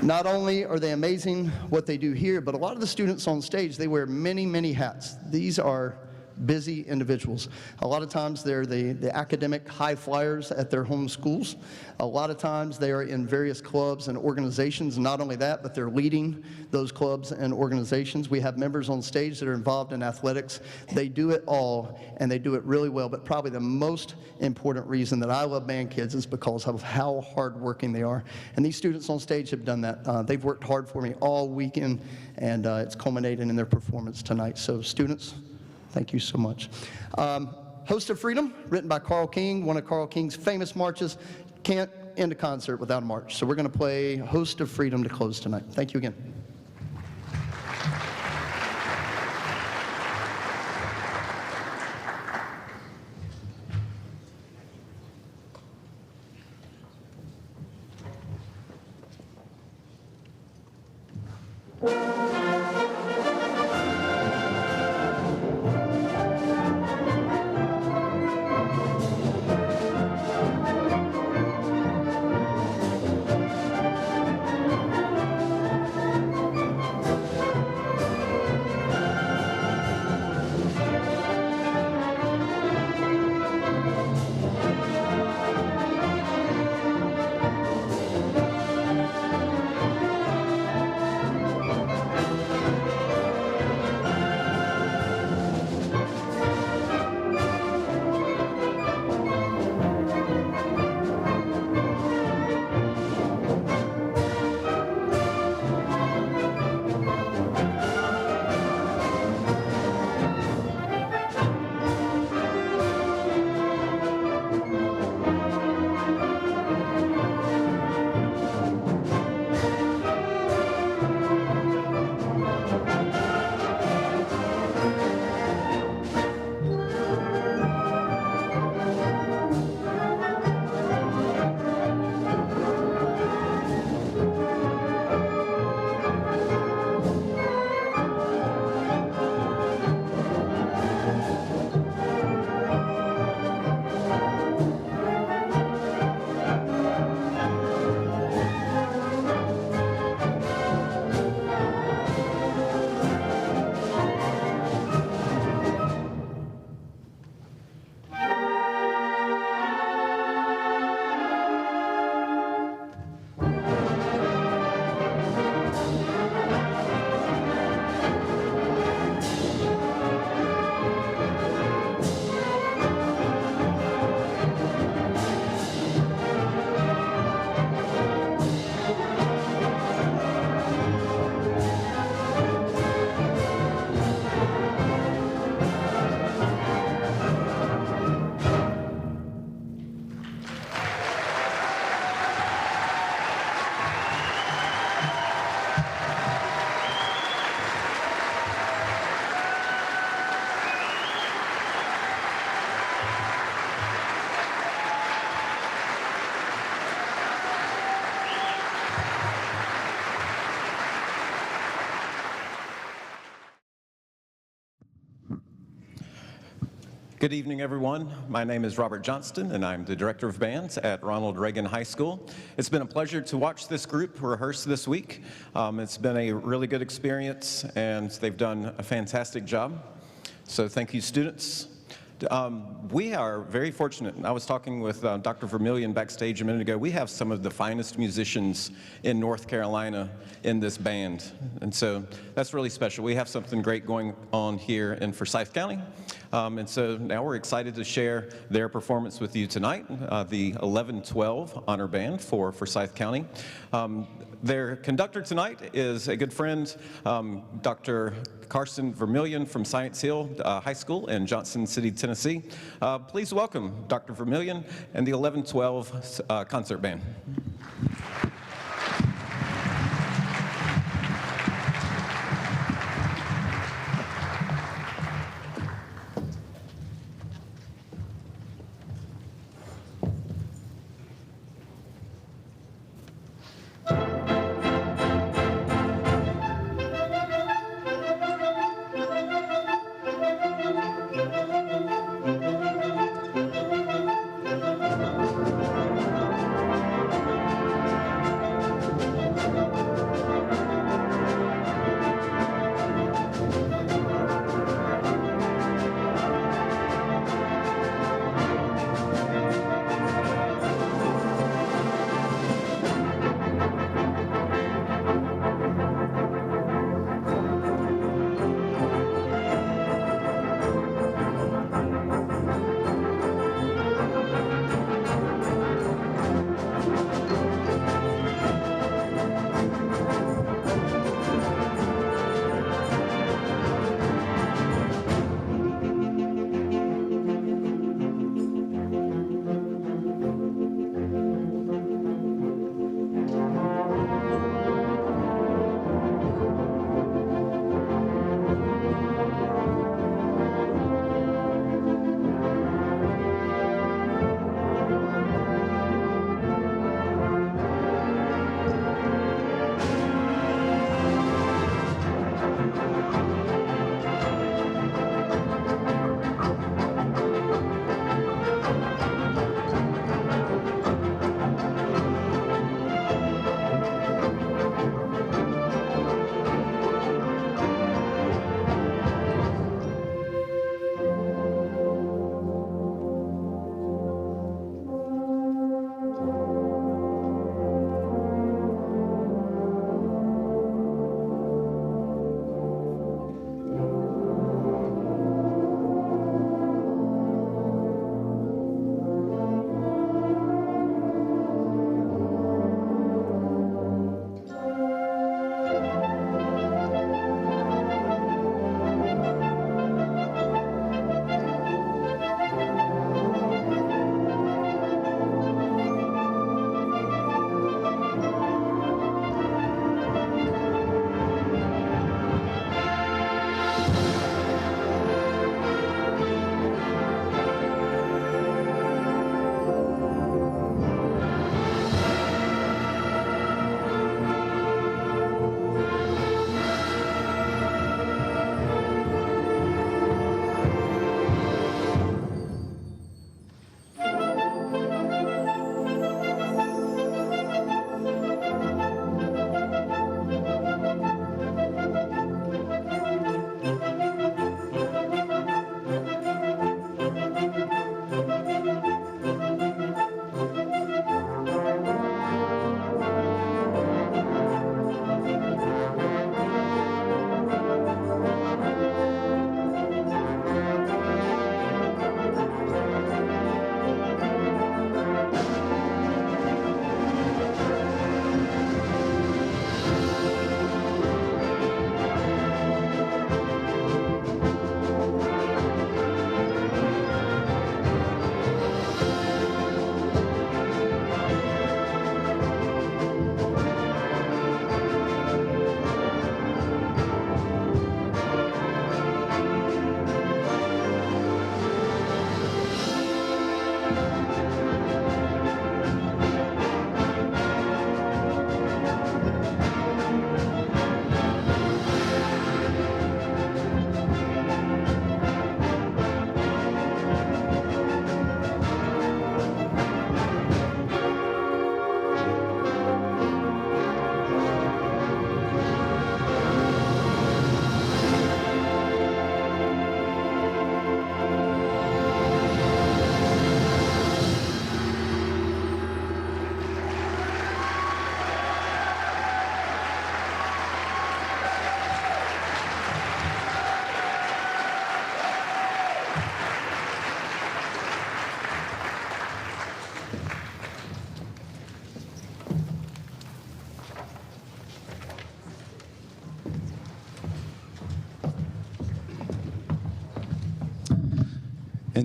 Speaker 13: Not only are they amazing what they do here, but a lot of the students on stage, they wear many, many hats. These are busy individuals. A lot of times they're the academic high flyers at their home schools. A lot of times they are in various clubs and organizations. Not only that, but they're leading those clubs and organizations. We have members on stage that are involved in athletics. They do it all, and they do it really well. But probably the most important reason that I love band kids is because of how hardworking they are. And these students on stage have done that. They've worked hard for me all weekend, and it's culminated in their performance tonight. So students, thank you so much. Host of Freedom, written by Carl King, one of Carl King's famous marches. Can't end a concert without a march. So we're going to play Host of Freedom to close tonight. Thank you again.
Speaker 14: Good evening, everyone. My name is Robert Johnston, and I'm the Director of Bands at Ronald Reagan High School. It's been a pleasure to watch this group rehearse this week. It's been a really good experience, and they've done a fantastic job. So thank you, students. We are very fortunate. I was talking with Dr. Vermillion backstage a minute ago. We have some of the finest musicians in North Carolina in this band, and so that's really special. We have something great going on here in Forsyth County, and so now we're excited to share their performance with you tonight, the 11-12 Honor Band for Forsyth County. Their conductor tonight is a good friend, Dr. Carson Vermillion from Science Hill High School in Johnson City, Tennessee. Please welcome Dr. Vermillion and the 11-12 Concert Band.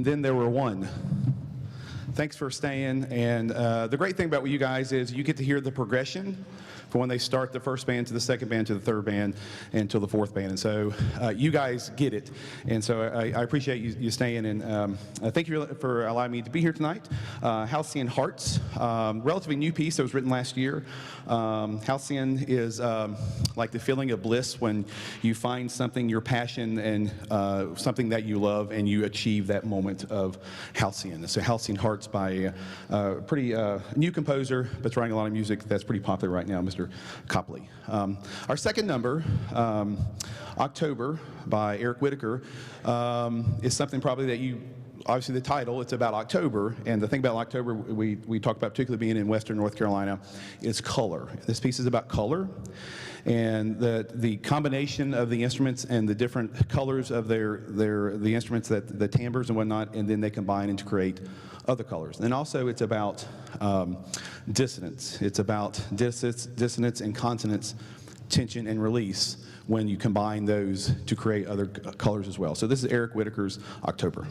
Speaker 15: and then there were one. Thanks for staying, and the great thing about you guys is you get to hear the progression from when they start the first band to the second band to the third band and to the fourth band. And so you guys get it. And so I appreciate you staying. And thank you for allowing me to be here tonight. Halcyon Hearts, relatively new piece that was written last year. Halcyon is like the feeling of bliss when you find something, your passion, and something that you love, and you achieve that moment of Halcyon. So Halcyon Hearts by a pretty new composer, but writing a lot of music that's pretty popular right now, Mr. Copley. Our second number, October by Eric Whitaker, is something probably that you, obviously the title, it's about October, and the thing about October we talk about, particularly being in Western North Carolina, is color. This piece is about color, and the combination of the instruments and the different colors of the instruments, that the timbres and whatnot, and then they combine to create other colors. And also it's about dissonance. It's about dissonance and consonance, tension and release, when you combine those to create other colors as well. So this is Eric Whitaker's October.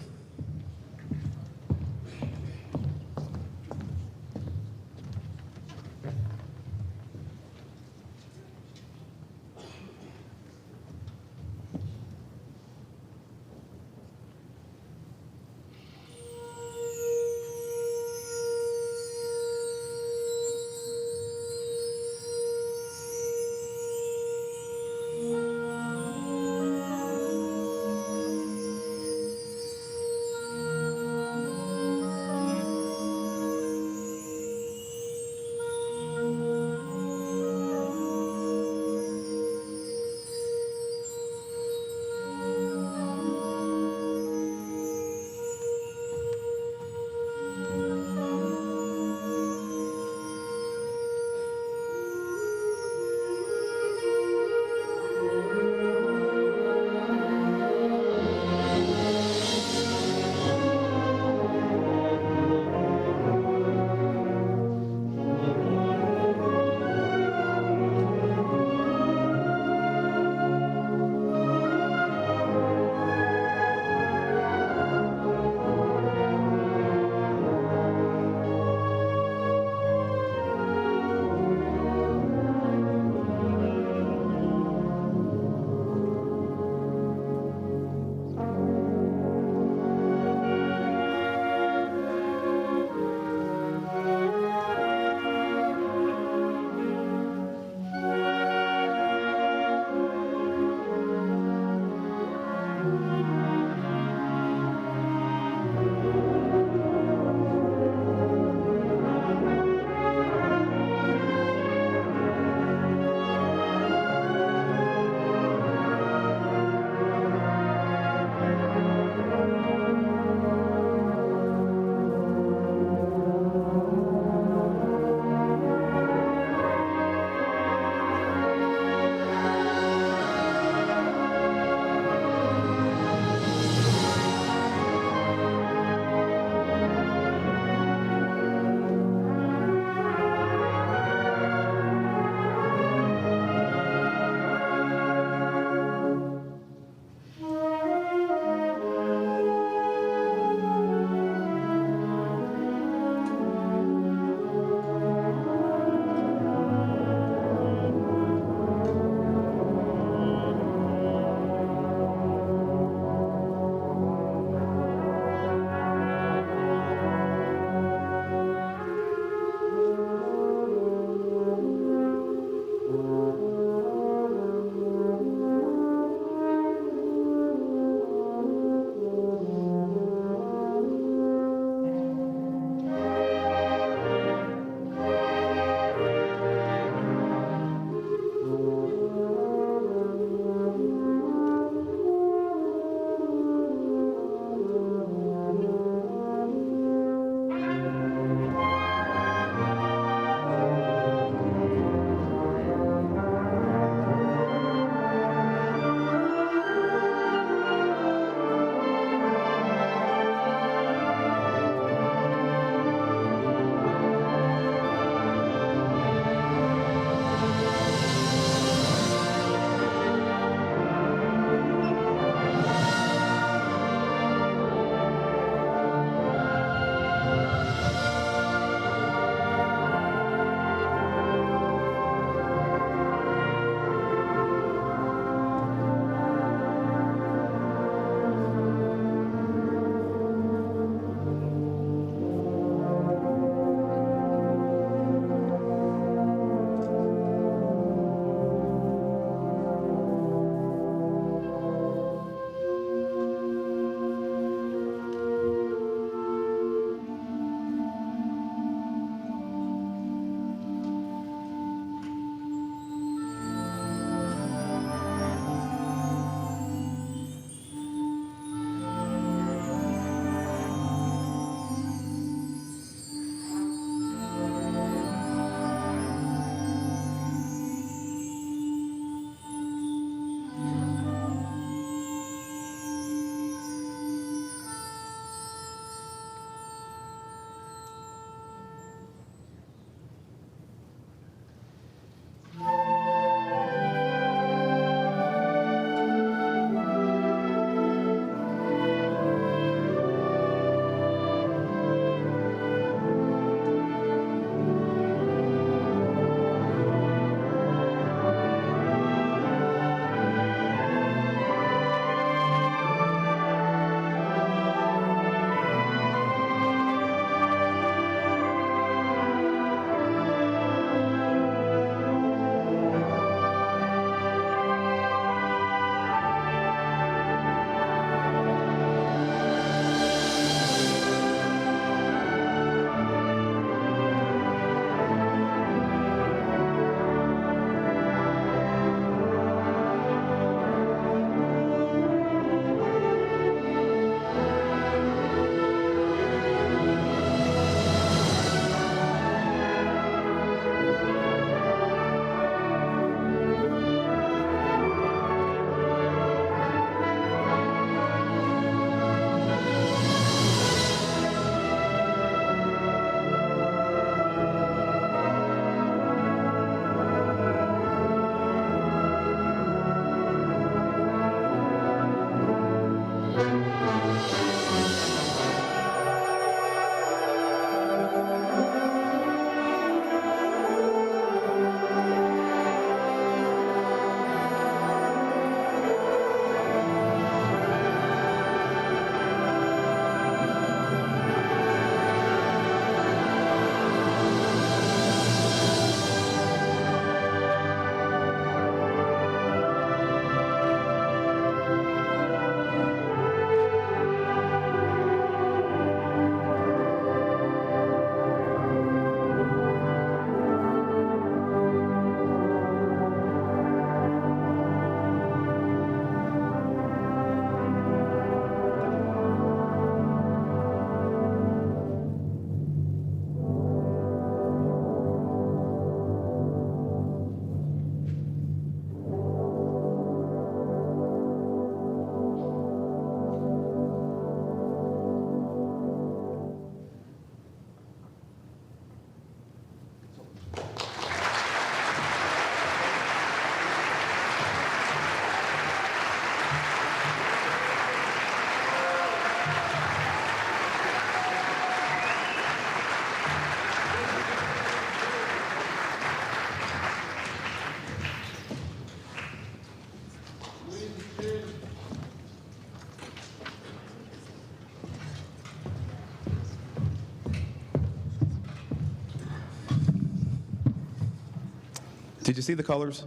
Speaker 15: Did you see the colors?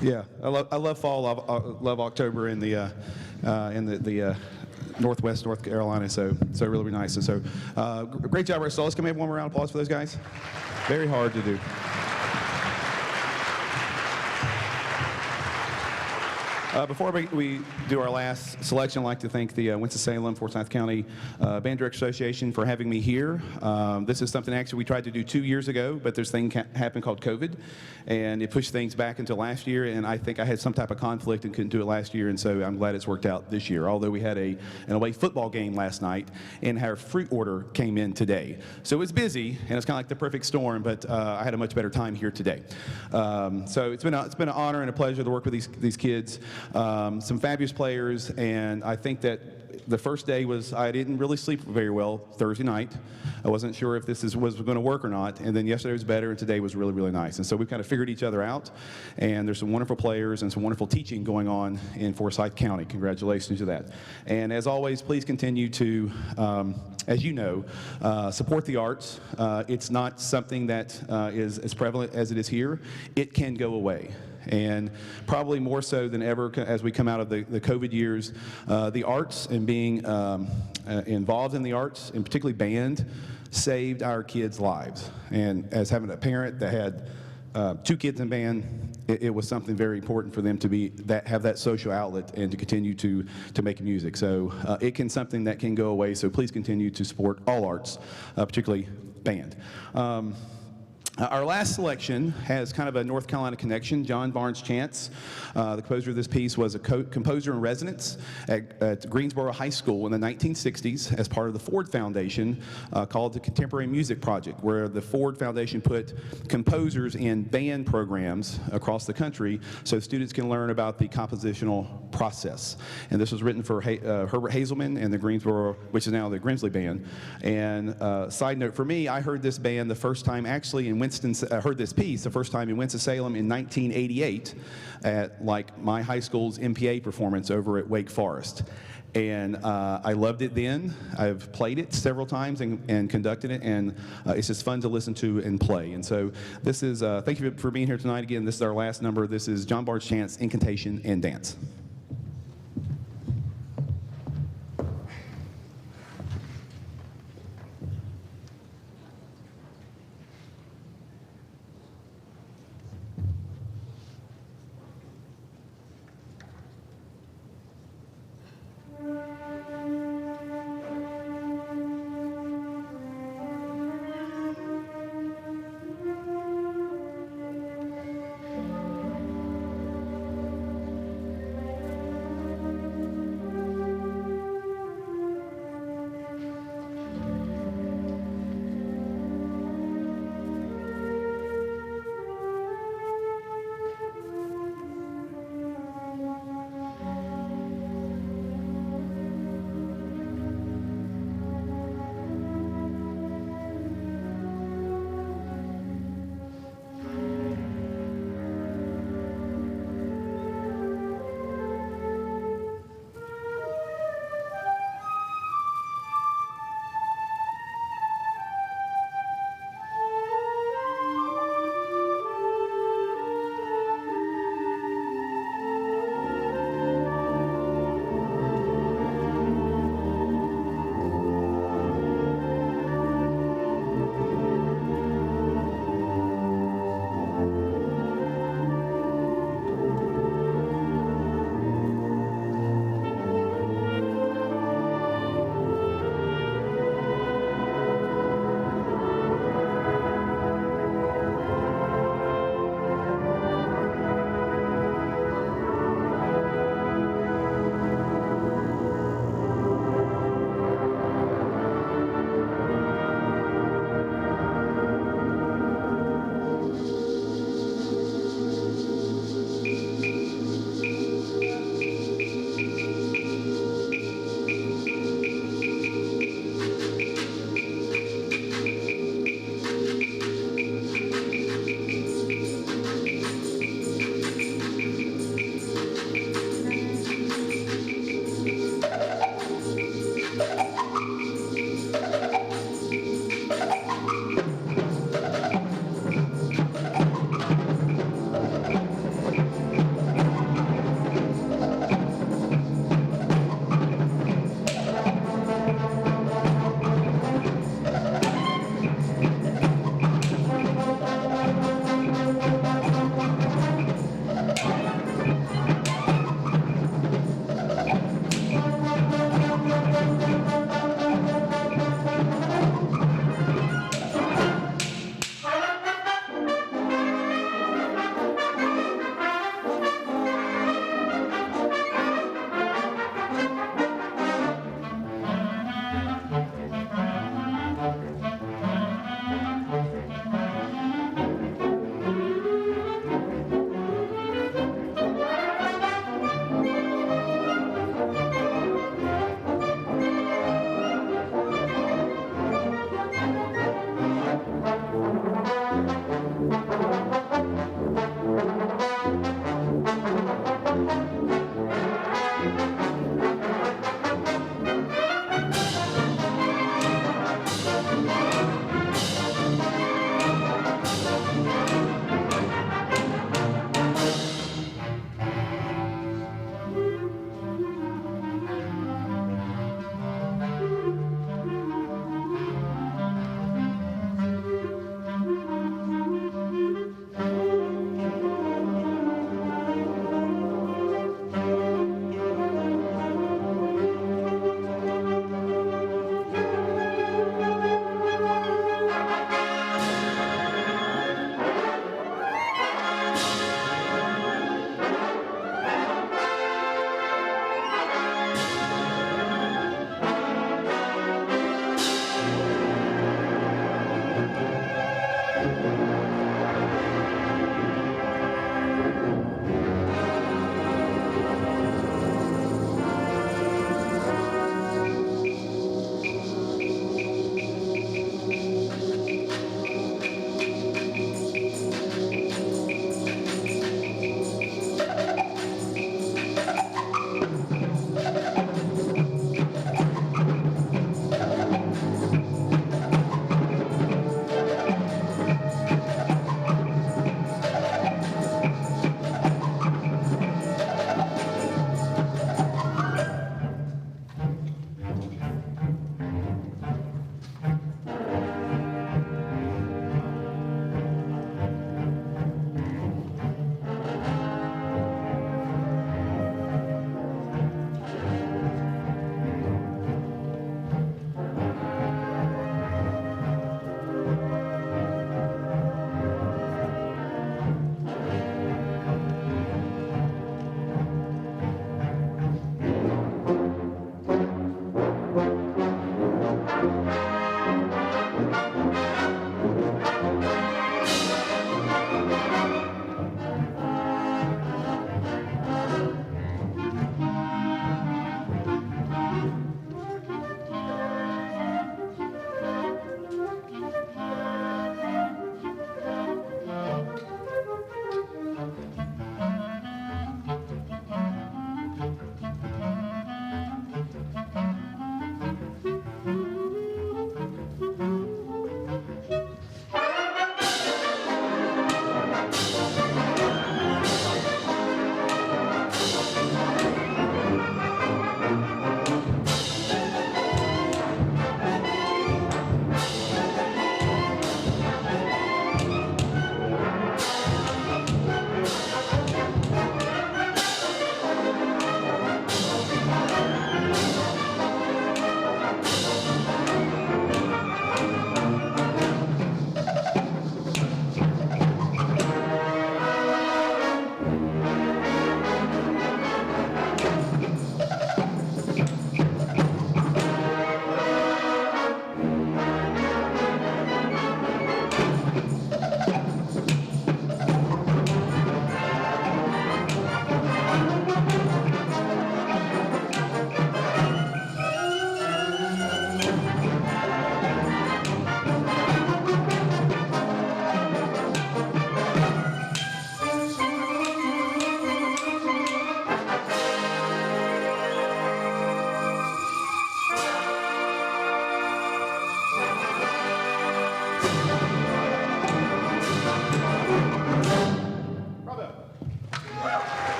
Speaker 15: Yeah, I love fall. I love October in the Northwest North Carolina. So really nice. And so great job, Russell. Let's give one more round of applause for those guys. Very hard to do. Before we do our last selection, I'd like to thank the Winston-Salem, Forsyth County Band Director Association for having me here. This is something actually we tried to do 2 years ago, but there's a thing happened called COVID, and it pushed things back until last year, and I think I had some type of conflict and couldn't do it last year, and so I'm glad it's worked out this year, although we had an away football game last night, and our fruit order came in today. So it's busy, and it's kind of like the perfect storm, but I had a much better time here today. So it's been an honor and a pleasure to work with these kids. Some fabulous players, and I think that the first day I didn't really sleep very well Thursday night. I wasn't sure if this was going to work or not, and then yesterday was better, and today was really, really nice. And so we've kind of figured each other out, and there's some wonderful players and some wonderful teaching going on in Forsyth County. Congratulations to that. And as always, please continue to, as you know, support the arts. It's not something that is as prevalent as it is here. It can go away. And probably more so than ever as we come out of the COVID years, the arts and being involved in the arts, and particularly band, saved our kids' lives. And as having a parent that had 2 kids in band, it was something very important for them to have that social outlet and to continue to make music. So it can something that can go away. So please continue to support all arts, particularly band. Our last selection has kind of a North Carolina connection. John Barnes Chance, the composer of this piece, was a composer in residence at Greensboro High School in the 1960s as part of the Ford Foundation called the Contemporary Music Project, where the Ford Foundation put composers in band programs across the country so students can learn about the compositional process. And this was written for Herbert Hazelman and the Greensboro, which is now the Grimsley Band. And side note, for me, I heard this band the first time actually in heard this piece the first time in Winston-Salem in 1988 at my high school's MPA performance over at Wake Forest. And I loved it then. I've played it several times and conducted it, and it's just fun to listen to and play. And so this is, thank you for being here tonight again. This is our last number. This is John Barnes Chance, Incantation and Dance.